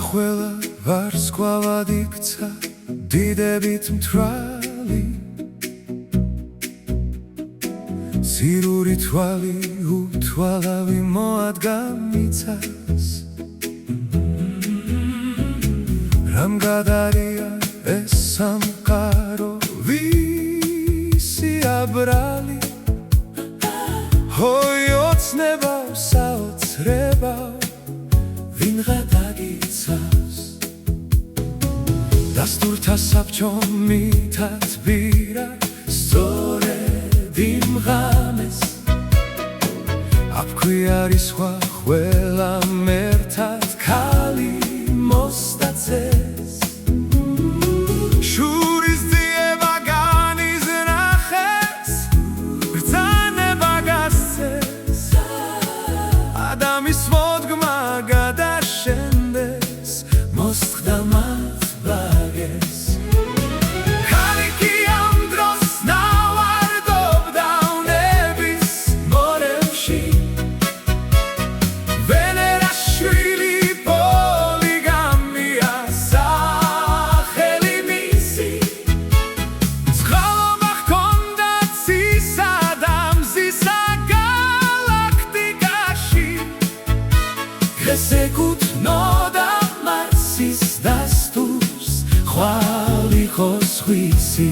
ყველა ვარსკვლავად იქცა დიდებით მთვრალი სირური თვალი უთვალავი მოადგა მიწას რამ გადარია ეს სამყარო ვისი აბრალი ჰოი ოცნება საოცრება ვინღა დაგიცავს დასტურთა საბჭო მითათბირა სწორედ იმ ღამეს აფქვი არის სხვა ყველამ ერთად ქალი მოსტაცეს შურის ძიება განიზნახეს ბრძანება გასცეს ადამის მოდგმა გადაშენდეს მოსხდა მათ ბაგეს ქალი კი ამ დროს ნავარდობდა უნების მორევში ვენერას შვილი პოლიგამია სახელი მისი წყალობა ჰქონდა ცისა და მზისა გალაქტიკაში დღეს ეკუთვნოდა მარსის დასტურს ხვალ იყოს ხვისი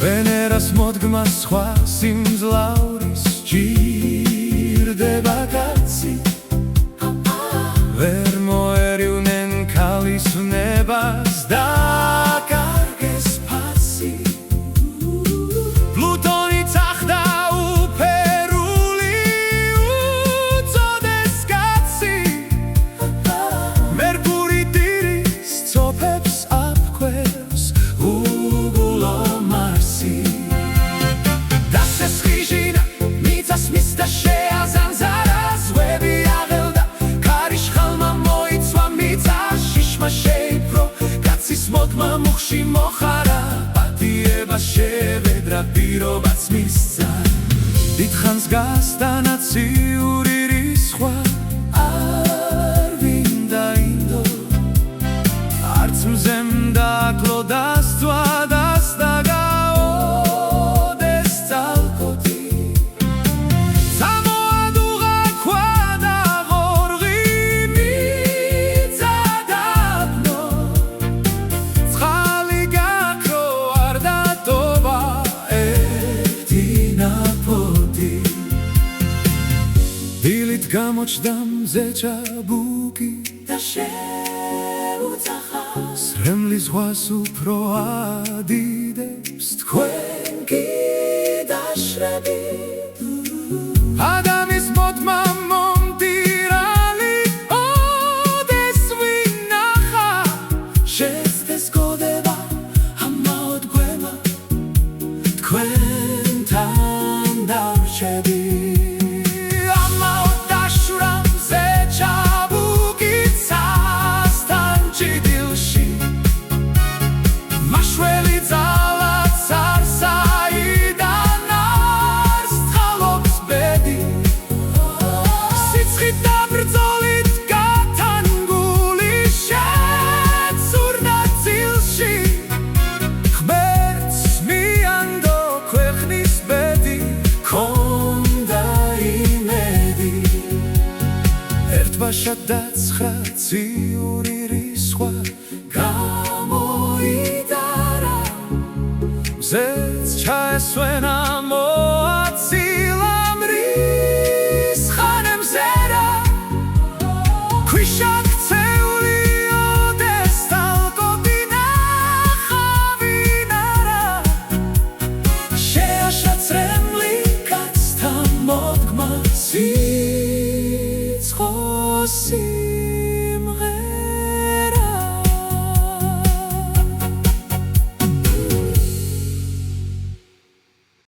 ვენერას მოდგმა სხვა სიმძლავრის ჭირდება კაცი ვერ მოერივნენ ქალის ვნებას დაკარგეს ფასი პლუტონი წახდა უფერული უწოდეს კაცი მერკური ტირის წოფებს აფქვევს უგულო მარსი დასესხიჟინა მიწას მისდა შეაზანზარა ზღვები აღელდა ქარის ხალმა მოიცვა მიწა შიშმა შეიპყრო კაცის მოდმა მუხში მოხარა პატიება შევედრა პირობაც მისცა დიდხანს გასდა ნაციური რისხვა არ ვინდა ინდო არც მზემ დაკლო დასწვა დასდა გაოდეს ძალკოთი სამოადუღა ქვა და ღორღი მიწა დაბნო წყალი გაქრო არ დატოვა ერთი ნაფოთი დილით გამოჩნდა მზე ჭაბუკი და შეუძახა სრემლის ზღვას უფრო ადიდებს თქვენ კიდაშრები ადამიანის მოდმა მომტირალი ოდეს ვინახა შეცდეს გოდება ამაოდ გვემა თქვენთან დავრჩები ამაოდ დაშურა მზე ჭაბუკი ცასთან ჭიდილში მაშველი ძალაც არ საიდან არს წყალობს ბედი სიცხით და ბრძოლით გათანგული შეცურდა წილში ღმერთს მიანდო ქვეყნის ბედი ქონდა იმედი ერთბაშად დაცხრა ციური რისხვა გამოიდარა მზეც ჩაესვენა მოაცილა მრისხანე მზერა ქვიშად